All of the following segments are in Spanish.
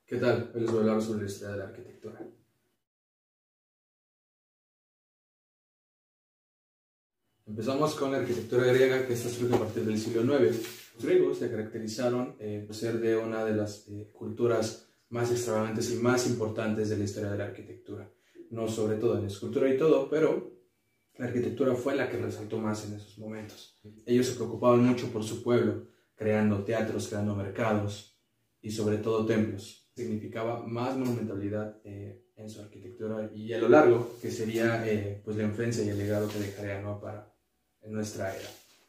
¿Qué tal? Hoy les voy a hablar sobre la historia de la arquitectura. Empezamos con la arquitectura griega, que esta surge a partir del siglo IX. Los griegos se caracterizaron por ser de una de las culturas más extravagantes y más importantes de la historia de la arquitectura. No sobre todo en la escultura y todo, pero la arquitectura fue la que resaltó más en esos momentos. Ellos se preocupaban mucho por su pueblo, creando teatros, creando mercados y sobre todo templos. Significaba más monumentalidad en su arquitectura y a lo largo, que sería pues la influencia y el legado que dejaría, ¿no?, para en nuestra era.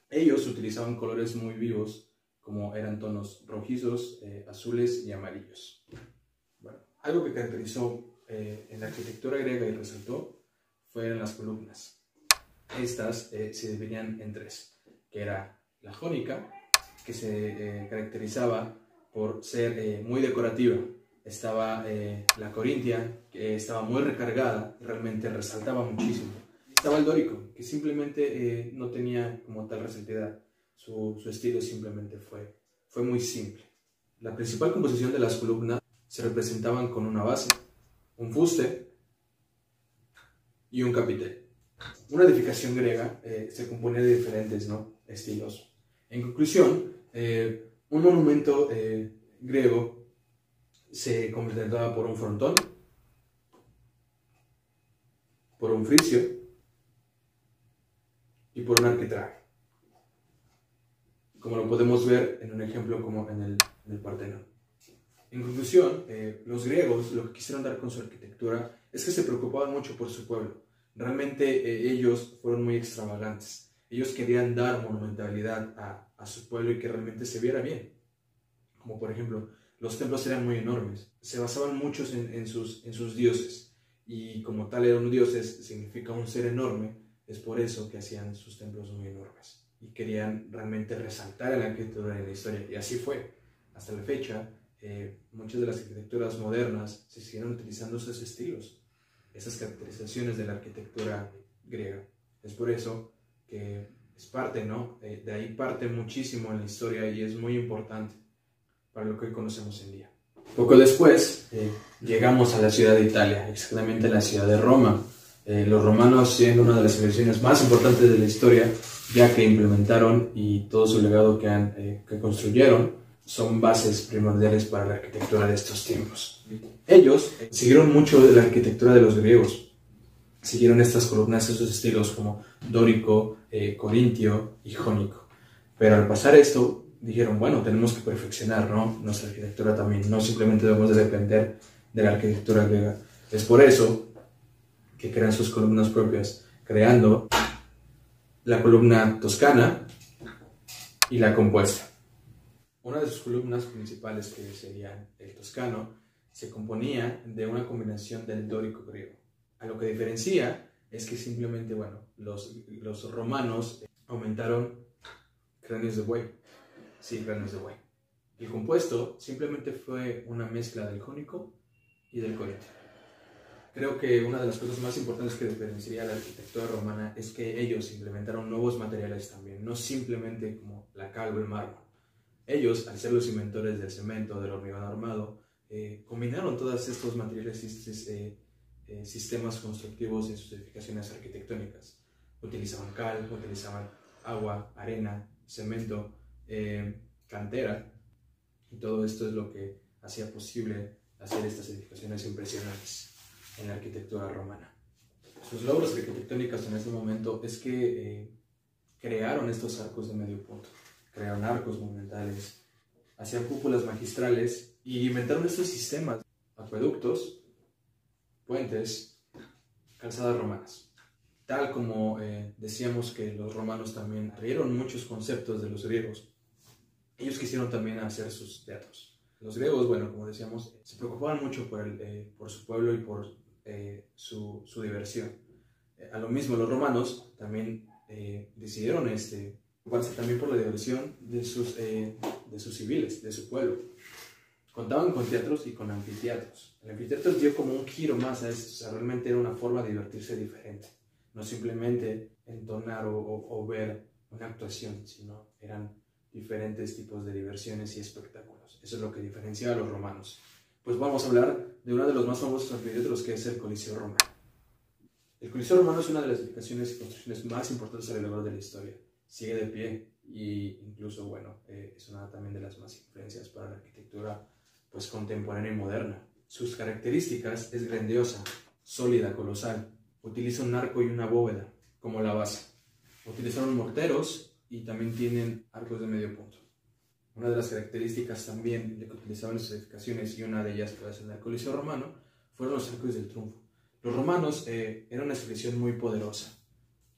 Ellos utilizaban colores muy vivos, como eran tonos rojizos, azules y amarillos. Bueno, algo que caracterizó en la arquitectura griega y resaltó fueron las columnas. Estas se dividían en tres, que era la jónica, que se caracterizaba por ser muy decorativa. Estaba la corintia, que estaba muy recargada y realmente resaltaba muchísimo. Estaba el dórico, que simplemente no tenía como tal resaltidad. Su estilo simplemente fue muy simple. La principal composición de las columnas se representaban con una base, un fuste y un capitel. Una edificación griega se componía de diferentes, ¿no?, estilos. En conclusión, un monumento griego se completaba por un frontón, por un frisio y por un arquitrabe, como lo podemos ver en un ejemplo como en el Partenón. En conclusión, los griegos lo que quisieron dar con su arquitectura es que se preocupaban mucho por su pueblo. Realmente ellos fueron muy extravagantes. Ellos querían dar monumentalidad a su pueblo y que realmente se viera bien. Como por ejemplo, los templos eran muy enormes. Se basaban muchos en sus dioses. Y como tal eran dioses, significa un ser enorme. Es por eso que hacían sus templos muy enormes. Y querían realmente resaltar en la arquitectura y en la historia. Y así fue. Hasta la fecha, muchas de las arquitecturas modernas se siguieron utilizando esos estilos, esas caracterizaciones de la arquitectura griega. Es por eso que es parte, ¿no? De ahí parte muchísimo en la historia y es muy importante para lo que hoy conocemos en día. Poco después llegamos a la ciudad de Italia, exactamente la ciudad de Roma. Los romanos siendo una de las civilizaciones más importantes de la historia, ya que implementaron y todo su legado que construyeron son bases primordiales para la arquitectura de estos tiempos. Ellos siguieron mucho de la arquitectura de los griegos, siguieron estas columnas, esos estilos como dórico, corintio y jónico. Pero al pasar esto, dijeron, bueno, tenemos que perfeccionar, ¿no?, nuestra arquitectura también, no simplemente debemos de depender de la arquitectura griega. Es por eso que crean sus columnas propias, creando la columna toscana y la compuesta. Una de sus columnas principales, que sería el toscano, se componía de una combinación del dórico griego. A lo que diferencia es que simplemente, bueno, los romanos aumentaron cráneos de buey. Sí, cráneos de buey. El compuesto simplemente fue una mezcla del jónico y del corintio. Creo que una de las cosas más importantes que diferenciaría la arquitectura romana es que ellos implementaron nuevos materiales también, no simplemente como la cal o el mármol. Ellos, al ser los inventores del cemento, del hormigón armado, combinaron todos estos materiales y estos sistemas constructivos en sus edificaciones arquitectónicas. Utilizaban cal, utilizaban agua, arena, cemento, cantera, y todo esto es lo que hacía posible hacer estas edificaciones impresionantes en la arquitectura romana. Sus logros arquitectónicos en este momento es que crearon estos arcos de medio punto, crearon arcos monumentales, hacían cúpulas magistrales y inventaron estos sistemas, acueductos, puentes, calzadas romanas. Tal como decíamos que los romanos también trajeron muchos conceptos de los griegos, ellos quisieron también hacer sus teatros. Los griegos, bueno, como decíamos, se preocupaban mucho por su pueblo y por su diversión. A lo mismo, los romanos también decidieron preocuparse también por la diversión de sus civiles, de su pueblo. Contaban con teatros y con anfiteatros. El anfiteatro dio como un giro más a esto, o sea, realmente era una forma de divertirse diferente. No simplemente entonar o ver una actuación, sino eran diferentes tipos de diversiones y espectáculos. Eso es lo que diferenciaba a los romanos. pues vamos a hablar de uno de los más famosos anfiteatros, que es el Coliseo Romano. El Coliseo Romano es una de las edificaciones y construcciones más importantes a lo largo de la historia. Sigue de pie y incluso, bueno, es una también de las más influencias para la arquitectura pues, contemporánea y moderna. Sus características es grandiosa, sólida, colosal. Utiliza un arco y una bóveda como la base. Utilizaron morteros y también tienen arcos de medio punto. Una de las características también de que utilizaban las edificaciones, y una de ellas que en el Coliseo Romano, fueron los arcos del triunfo. Los romanos eran una civilización muy poderosa,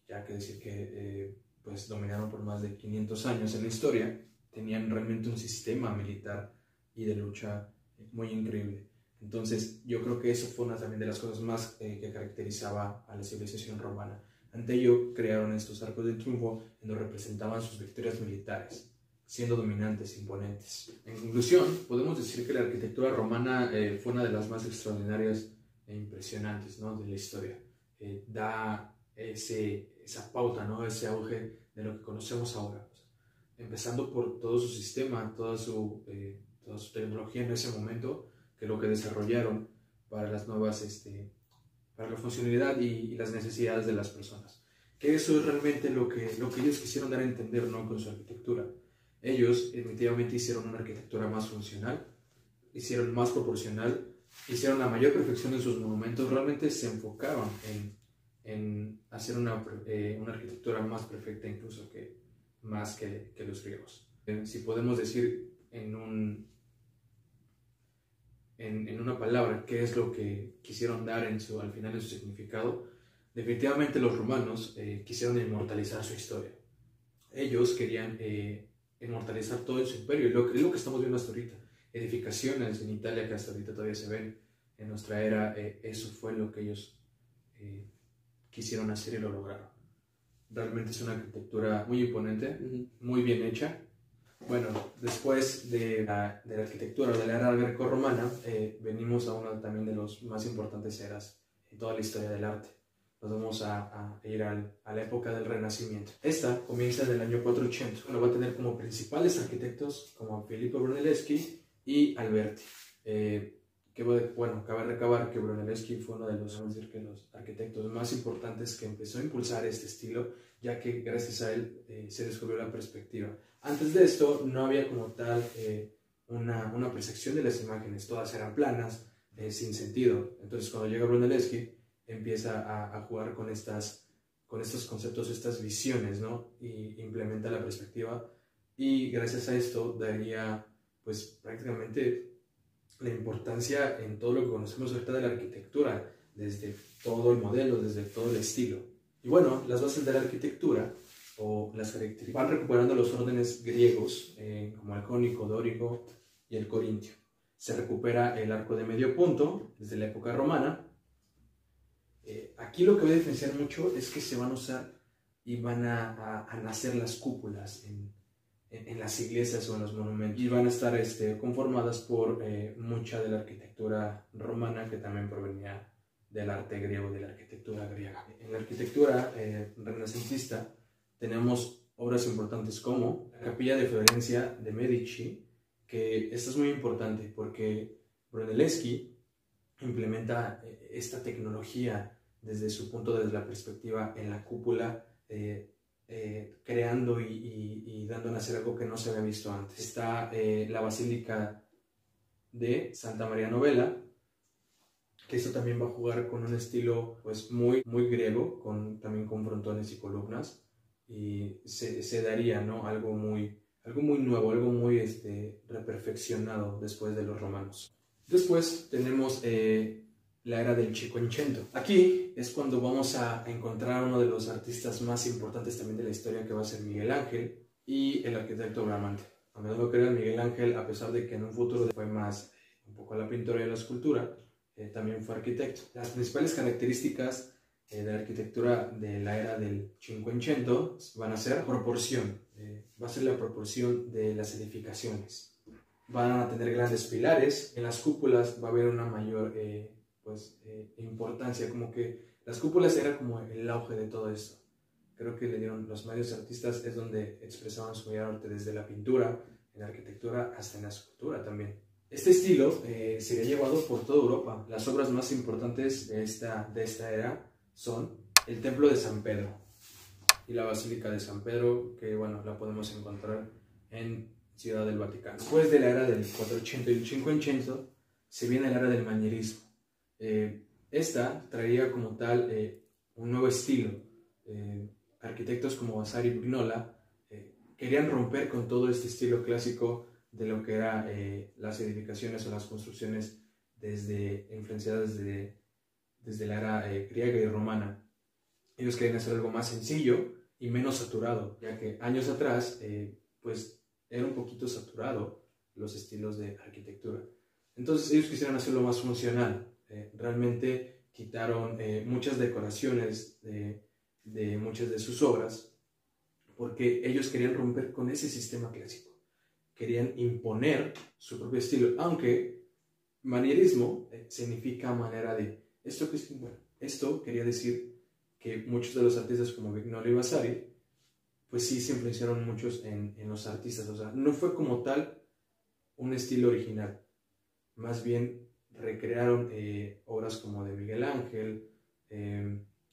ya que decir que pues dominaron por más de 500 años en la historia, tenían realmente un sistema militar y de lucha muy increíble. Entonces yo creo que eso fue una también de las cosas más que caracterizaba a la civilización romana. Ante ello crearon estos arcos de triunfo en donde representaban sus victorias militares, siendo dominantes, imponentes. En conclusión, podemos decir que la arquitectura romana fue una de las más extraordinarias e impresionantes, ¿no?, de la historia. Da esa pauta, ¿no?, ese auge de lo que conocemos ahora. Empezando por todo su sistema, toda su tecnología en ese momento, que lo que desarrollaron para las nuevas, para la funcionalidad y las necesidades de las personas. Que eso es realmente lo que ellos quisieron dar a entender, ¿no?, con su arquitectura. Ellos definitivamente hicieron una arquitectura más funcional, hicieron más proporcional, hicieron la mayor perfección en sus monumentos, realmente se enfocaron en hacer una arquitectura más perfecta incluso más que los griegos. Si podemos decir en una palabra qué es lo que quisieron dar al final en su significado, definitivamente los romanos quisieron inmortalizar su historia. Ellos querían inmortalizar todo en su imperio, y es lo que estamos viendo hasta ahorita. Edificaciones en Italia que hasta ahorita todavía se ven en nuestra era, eso fue lo que ellos quisieron hacer y lo lograron. Realmente es una arquitectura muy imponente, muy bien hecha. Bueno, después de la arquitectura de la era greco-romana, venimos a una también de las más importantes eras en toda la historia del arte. Nos vamos a ir a la época del Renacimiento. Esta comienza en el año 480. Bueno, va a tener como principales arquitectos como Filippo Brunelleschi y Alberti. Bueno, cabe recabar que Brunelleschi fue uno de los arquitectos más importantes que empezó a impulsar este estilo, ya que gracias a él se descubrió la perspectiva. Antes de esto no había como tal una percepción de las imágenes, todas eran planas, sin sentido. Entonces cuando llega Brunelleschi empieza a jugar con estos conceptos, estas visiones, ¿no?, y implementa la perspectiva, y gracias a esto daría pues prácticamente la importancia en todo lo que conocemos ahorita de la arquitectura, desde todo el modelo, desde todo el estilo. Y bueno, las bases de la arquitectura o las características van recuperando los órdenes griegos, como el jónico, dórico y el corintio. Se recupera el arco de medio punto desde la época romana. Aquí lo que va a diferenciar mucho es que se van a usar y van a nacer las cúpulas en las iglesias o en los monumentos, y van a estar conformadas por mucha de la arquitectura romana que también provenía del arte griego, de la arquitectura griega. En la arquitectura renacentista tenemos obras importantes como la Capilla de Florencia de Medici, que esta es muy importante porque Brunelleschi implementa esta tecnología desde la perspectiva en la cúpula, creando y dando a nacer algo que no se había visto antes. Está la Basílica de Santa María Novella, que esto también va a jugar con un estilo pues muy griego, también con frontones y columnas, y se daría, ¿no?, algo muy nuevo, algo muy reperfeccionado después de los romanos. Después tenemos la era del Cinquecento. Aquí es cuando vamos a encontrar uno de los artistas más importantes también de la historia, que va a ser Miguel Ángel, y el arquitecto Bramante. Aunque no lo crean, Miguel Ángel, a pesar de que en un futuro fue más un poco a la pintura y a la escultura, también fue arquitecto. Las principales características de la arquitectura de la era del Cinquecento van a ser proporción. Va a ser la proporción de las edificaciones. Van a tener grandes pilares. En las cúpulas va a haber una mayor importancia, como que las cúpulas era como el auge de todo esto. Creo que le dieron los medios artistas, es donde expresaban su mayor arte, desde la pintura, en la arquitectura, hasta en la escultura también. Este estilo sería llevado por toda Europa. Las obras más importantes de esta era son el Templo de San Pedro y la Basílica de San Pedro, que bueno, la podemos encontrar en Ciudad del Vaticano. Después de la era del 480 y el 500 se viene la era del manierismo. Esta traía como tal un nuevo estilo. Arquitectos como Vasari y Vignola querían romper con todo este estilo clásico de lo que eran las edificaciones o las construcciones influenciadas desde la era griega y romana. Ellos querían hacer algo más sencillo y menos saturado, ya que años atrás pues era un poquito saturado los estilos de arquitectura. Entonces ellos quisieron hacerlo más funcional. Realmente quitaron muchas decoraciones de muchas de sus obras porque ellos querían romper con ese sistema clásico. Querían imponer su propio estilo, aunque manierismo significa manera de... Esto quería decir que muchos de los artistas como Vignola y Vasari, pues sí se influenciaron muchos en los artistas. O sea, no fue como tal un estilo original, más bien recrearon obras como de Miguel Ángel,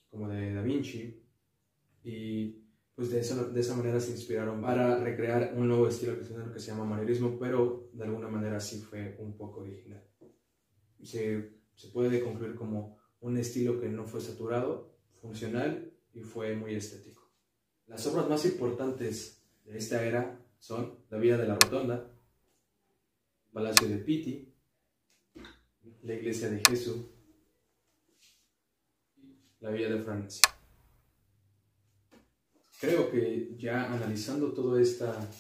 como de Da Vinci, y pues de esa manera se inspiraron para recrear un nuevo estilo que se llama manierismo, pero de alguna manera sí fue un poco original. Se puede concluir como un estilo que no fue saturado, funcional y fue muy estético. Las obras más importantes de esta era son la Villa de la Rotonda, Palacio de Pitti, la Iglesia de Jesús, la Villa de Francia. Creo que ya analizando toda esta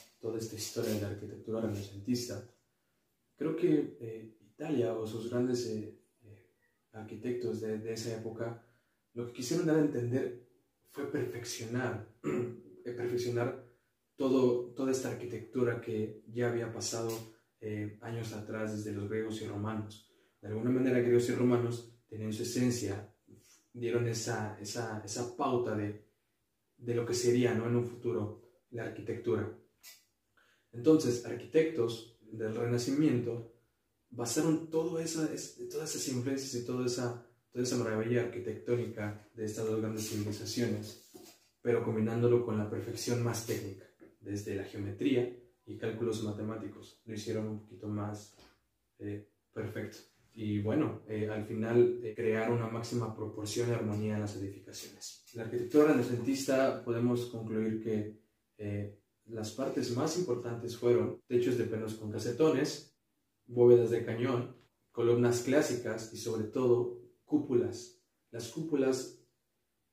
historia de la arquitectura renacentista, creo que Italia o sus grandes arquitectos de esa época lo que quisieron dar a entender fue perfeccionar toda esta arquitectura que ya había pasado años atrás desde los griegos y romanos. De alguna manera, griegos y romanos tenían su esencia, dieron esa pauta de lo que sería, ¿no?, en un futuro la arquitectura. Entonces, arquitectos del Renacimiento basaron todas esas influencias y toda esa maravilla arquitectónica de estas dos grandes civilizaciones, pero combinándolo con la perfección más técnica, desde la geometría y cálculos matemáticos. Lo hicieron un poquito más perfecto. Y bueno, al final crear una máxima proporción y armonía en las edificaciones. La arquitectura renacentista podemos concluir que las partes más importantes fueron techos de pelos con casetones, bóvedas de cañón, columnas clásicas y sobre todo cúpulas. Las cúpulas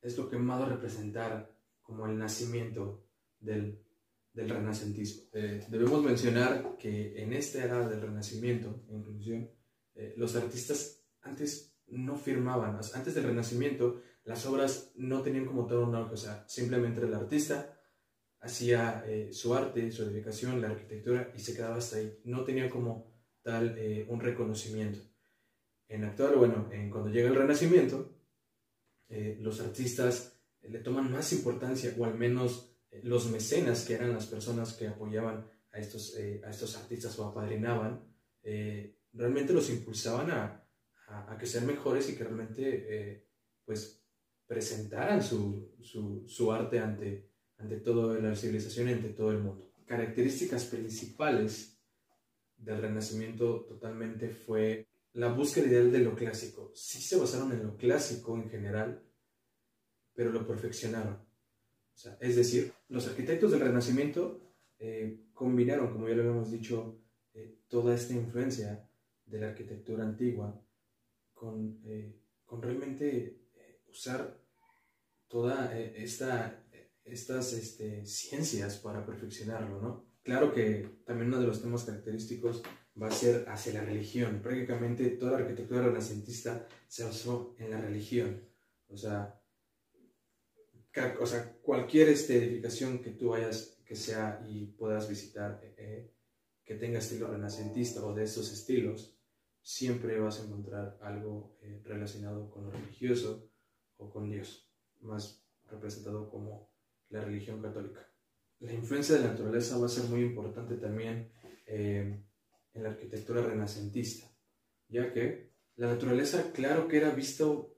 es lo que más va a representar como el nacimiento del renacentismo. Debemos mencionar que en esta era del Renacimiento, en conclusión, los artistas antes no firmaban. Antes del Renacimiento, las obras no tenían como tal un auge. O sea, simplemente el artista hacía su arte, su edificación, la arquitectura y se quedaba hasta ahí. No tenía como tal un reconocimiento. Cuando llega el Renacimiento, los artistas le toman más importancia, o al menos los mecenas, que eran las personas que apoyaban a estos artistas o apadrinaban, realmente los impulsaban a que sean mejores y que realmente pues presentaran su arte ante toda la civilización y ante todo el mundo. Características principales del Renacimiento totalmente fue la búsqueda ideal de lo clásico. Sí se basaron en lo clásico en general, pero lo perfeccionaron. O sea, es decir, los arquitectos del Renacimiento combinaron, como ya lo habíamos dicho, toda esta influencia de la arquitectura antigua con realmente usar todas estas ciencias para perfeccionarlo, ¿no? Claro que también uno de los temas característicos va a ser hacia la religión. Prácticamente toda la arquitectura renacentista se basó en la religión. O sea, cualquier edificación que tú vayas, que sea y puedas visitar, que tenga estilo renacentista o de esos estilos, siempre vas a encontrar algo relacionado con lo religioso o con Dios, más representado como la religión católica. La influencia de la naturaleza va a ser muy importante también en la arquitectura renacentista, ya que la naturaleza, claro que era visto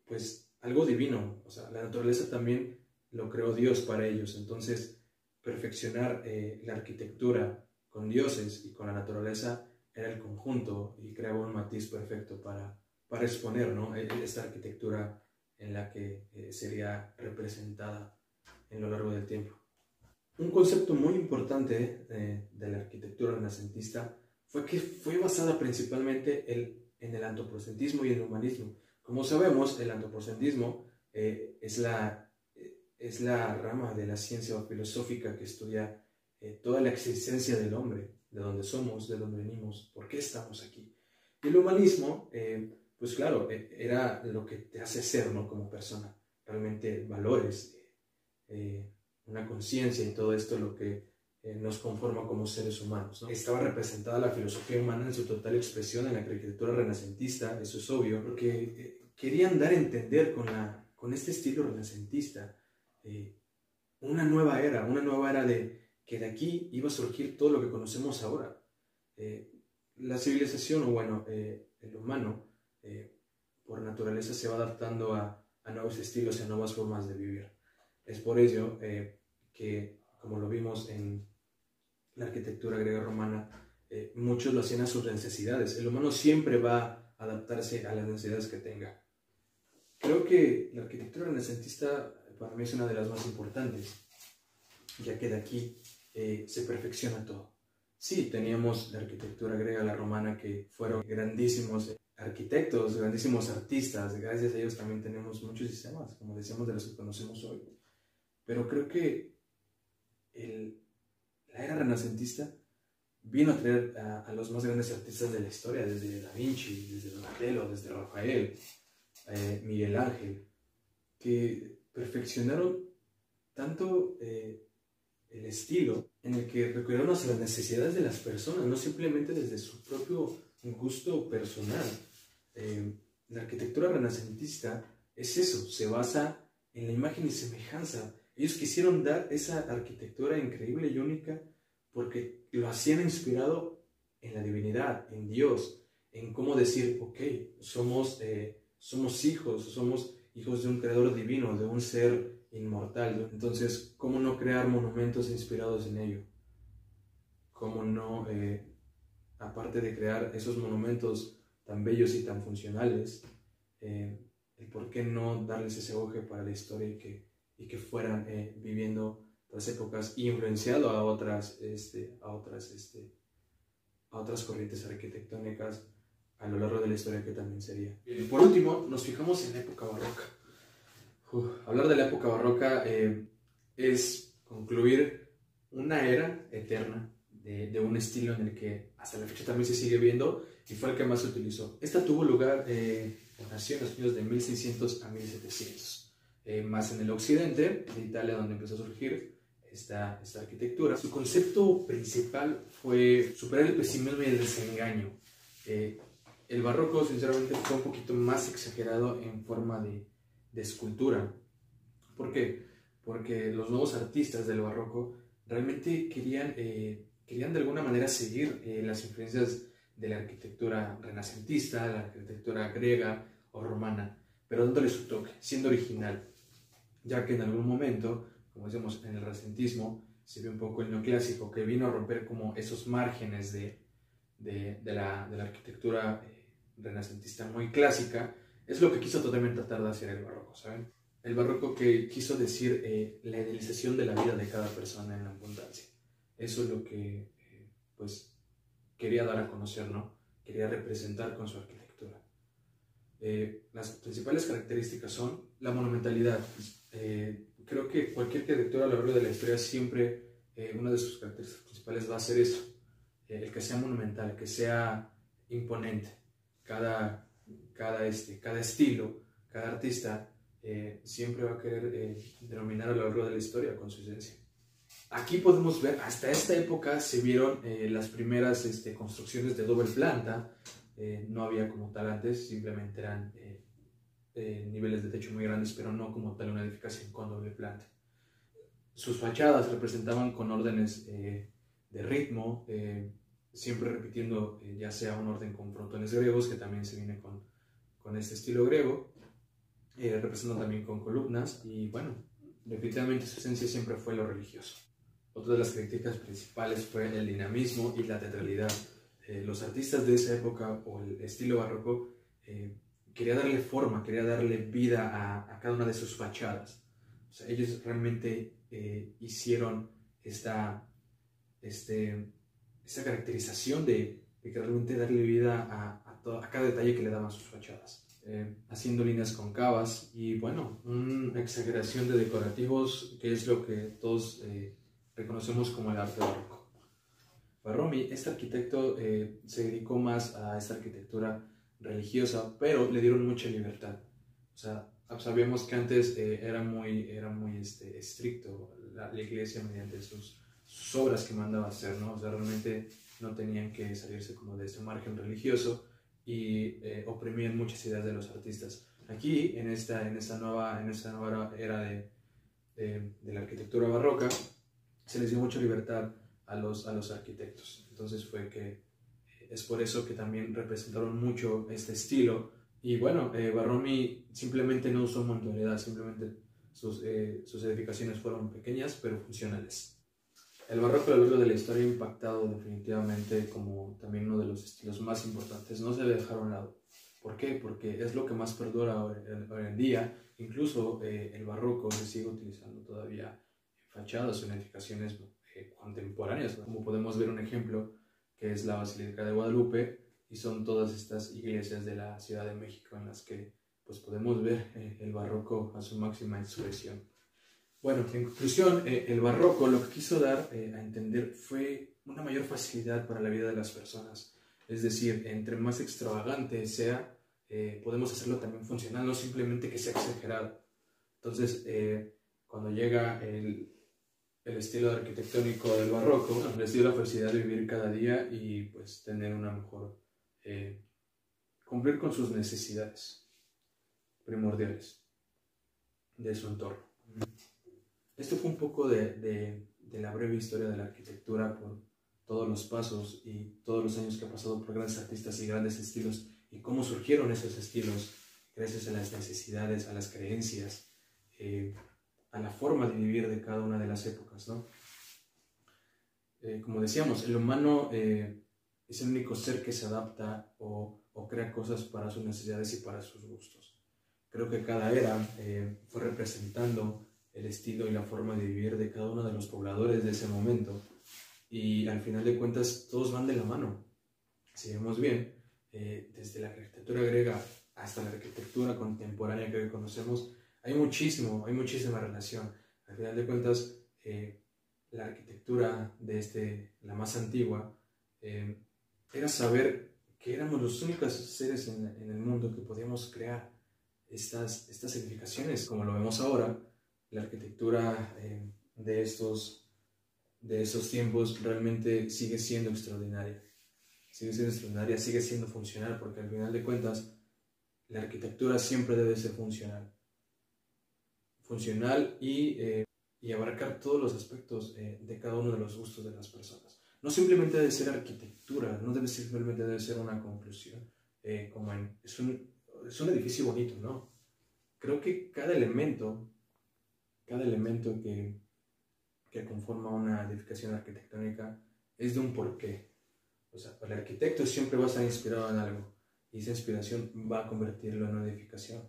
pues algo divino, o sea, la naturaleza también lo creó Dios para ellos, entonces perfeccionar la arquitectura con dioses y con la naturaleza era el conjunto y creaba un matiz perfecto para exponer, ¿no?, esta arquitectura en la que sería representada en lo largo del tiempo. Un concepto muy importante de la arquitectura renacentista fue que fue basada principalmente en el antropocentrismo y el humanismo. Como sabemos, el antropocentrismo es la rama de la ciencia filosófica que estudia toda la existencia del hombre, de dónde somos, de dónde venimos, por qué estamos aquí. Y el humanismo, pues claro, era lo que te hace ser, ¿no?, como persona, realmente valores, una conciencia y todo esto lo que nos conforma como seres humanos, ¿no? Estaba representada la filosofía humana en su total expresión en la arquitectura renacentista, eso es obvio, porque querían dar a entender con este estilo renacentista una nueva era de que de aquí iba a surgir todo lo que conocemos ahora. La civilización, o bueno, el humano, por naturaleza se va adaptando a nuevos estilos y a nuevas formas de vivir. Es por ello que, como lo vimos en la arquitectura griega romana, muchos lo hacían a sus necesidades. El humano siempre va a adaptarse a las necesidades que tenga. Creo que la arquitectura renacentista para mí es una de las más importantes, ya que de aquí se perfecciona todo. Sí, teníamos la arquitectura griega, la romana, que fueron grandísimos arquitectos, grandísimos artistas. Gracias a ellos también tenemos muchos sistemas, como decíamos, de los que conocemos hoy. Pero creo que la era renacentista vino a traer a los más grandes artistas de la historia, desde Da Vinci, desde Donatello, desde Rafael, Miguel Ángel, que perfeccionaron tanto el estilo en el que recurrieron a las necesidades de las personas, no simplemente desde su propio gusto personal. La arquitectura renacentista es eso, se basa en la imagen y semejanza. Ellos quisieron dar esa arquitectura increíble y única porque lo hacían inspirado en la divinidad, en Dios, en cómo decir, ok, somos hijos de un creador divino, de un ser inmortal. Entonces, ¿cómo no crear monumentos inspirados en ello? ¿Cómo no, aparte de crear esos monumentos tan bellos y tan funcionales, el por qué no darles ese auge para la historia y que fueran viviendo las épocas y influenciado a otras corrientes arquitectónicas a lo largo de la historia que también sería? Y por último, nos fijamos en la época barroca. Hablar de la época barroca es concluir una era eterna de un estilo en el que hasta la fecha también se sigue viendo y fue el que más se utilizó. Esta tuvo lugar nació en los años de 1600 a 1700, más en el occidente de Italia, donde empezó a surgir esta arquitectura. Su concepto principal fue superar el pesimismo y el desengaño. El barroco, sinceramente, fue un poquito más exagerado en forma de escultura. ¿Por qué? Porque los nuevos artistas del barroco realmente querían de alguna manera seguir las influencias de la arquitectura renacentista, la arquitectura griega o romana, pero dándole su toque, siendo original, ya que en algún momento, como decimos, en el renacentismo se ve un poco el neoclásico, que vino a romper como esos márgenes de la arquitectura renacentista muy clásica. Es lo que quiso totalmente tratar de hacer el barroco, ¿saben? El barroco que quiso decir la idealización de la vida de cada persona en abundancia. Eso es lo que pues quería dar a conocer, ¿no? Quería representar con su arquitectura. Las principales características son la monumentalidad. Creo que cualquier arquitectura a lo largo de la historia siempre una de sus características principales va a ser eso, el que sea monumental, que sea imponente. Cada estilo, cada artista siempre va a querer denominar a lo largo de la historia con su esencia. Aquí podemos ver, hasta esta época se vieron las primeras construcciones de doble planta. No había como tal antes, simplemente eran niveles de techo muy grandes, pero no como tal una edificación con doble planta. Sus fachadas representaban con órdenes de ritmo, siempre repitiendo ya sea un orden con frontones griegos, que también se viene con este estilo griego, representando también con columnas, y bueno, definitivamente su esencia siempre fue lo religioso. Otra de las características principales fue el dinamismo y la teatralidad. Los artistas de esa época, o el estilo barroco, quería darle forma, quería darle vida a cada una de sus fachadas. O sea, ellos realmente hicieron esta caracterización de que realmente darle vida a cada detalle que le daban sus fachadas. Haciendo líneas cóncavas y bueno, una exageración de decorativos, que es lo que todos reconocemos como el arte barroco. Barromi, este arquitecto, se dedicó más a esta arquitectura religiosa, pero le dieron mucha libertad. O sea, sabíamos que antes era muy estricto la iglesia mediante sus obras que mandaba hacer, ¿no? O sea, realmente no tenían que salirse como de ese margen religioso y oprimían muchas ideas de los artistas. Aquí, en esta nueva era de la arquitectura barroca, se les dio mucha libertad a los arquitectos. Entonces es por eso que también representaron mucho este estilo. Y bueno, Barromi simplemente no usó montoriedad, simplemente sus edificaciones fueron pequeñas pero funcionales. El barroco a lo largo de la historia ha impactado definitivamente como también uno de los estilos más importantes. No se debe dejar a un lado. ¿Por qué? Porque es lo que más perdura hoy en día. Incluso el barroco se sigue utilizando todavía en fachadas o en edificaciones contemporáneas. Como podemos ver un ejemplo, que es la Basílica de Guadalupe, y son todas estas iglesias de la Ciudad de México en las que pues, podemos ver el barroco a su máxima expresión. Bueno, en conclusión, el barroco lo que quiso dar a entender fue una mayor facilidad para la vida de las personas. Es decir, entre más extravagante sea, podemos hacerlo también funcional, no simplemente que sea exagerado. Entonces, cuando llega el estilo arquitectónico del barroco, les dio la facilidad de vivir cada día y pues tener una mejor, cumplir con sus necesidades primordiales de su entorno. Esto fue un poco de la breve historia de la arquitectura por todos los pasos y todos los años que ha pasado por grandes artistas y grandes estilos y cómo surgieron esos estilos gracias a las necesidades, a las creencias, a la forma de vivir de cada una de las épocas, ¿no? Como decíamos, el humano es el único ser que se adapta o crea cosas para sus necesidades y para sus gustos. Creo que cada era fue representando el estilo y la forma de vivir de cada uno de los pobladores de ese momento, y al final de cuentas todos van de la mano. Si vemos bien, desde la arquitectura griega hasta la arquitectura contemporánea que hoy conocemos, hay muchísima relación. Al final de cuentas, la arquitectura la más antigua, era saber que éramos los únicos seres en el mundo que podíamos crear estas edificaciones como lo vemos ahora. La arquitectura de estos tiempos realmente sigue siendo extraordinaria. Sigue siendo funcional, porque al final de cuentas la arquitectura siempre debe ser funcional. Y abarcar todos los aspectos de cada uno de los gustos de las personas. No simplemente debe ser arquitectura, no simplemente debe ser una conclusión, es un edificio bonito, ¿no? Creo que cada elemento que conforma una edificación arquitectónica es de un porqué. O sea, el arquitecto siempre va a estar inspirado en algo y esa inspiración va a convertirlo en una edificación.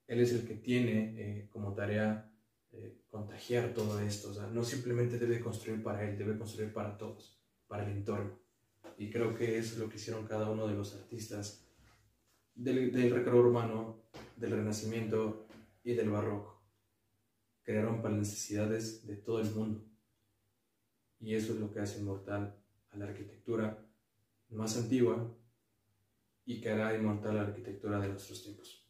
Él es el que tiene como tarea contagiar todo esto. O sea, no simplemente debe construir para él, debe construir para todos, para el entorno. Y creo que es lo que hicieron cada uno de los artistas del recreo urbano, del Renacimiento y del Barroco. Crearon para las necesidades de todo el mundo. Y eso es lo que hace inmortal a la arquitectura más antigua y que hará inmortal la arquitectura de nuestros tiempos.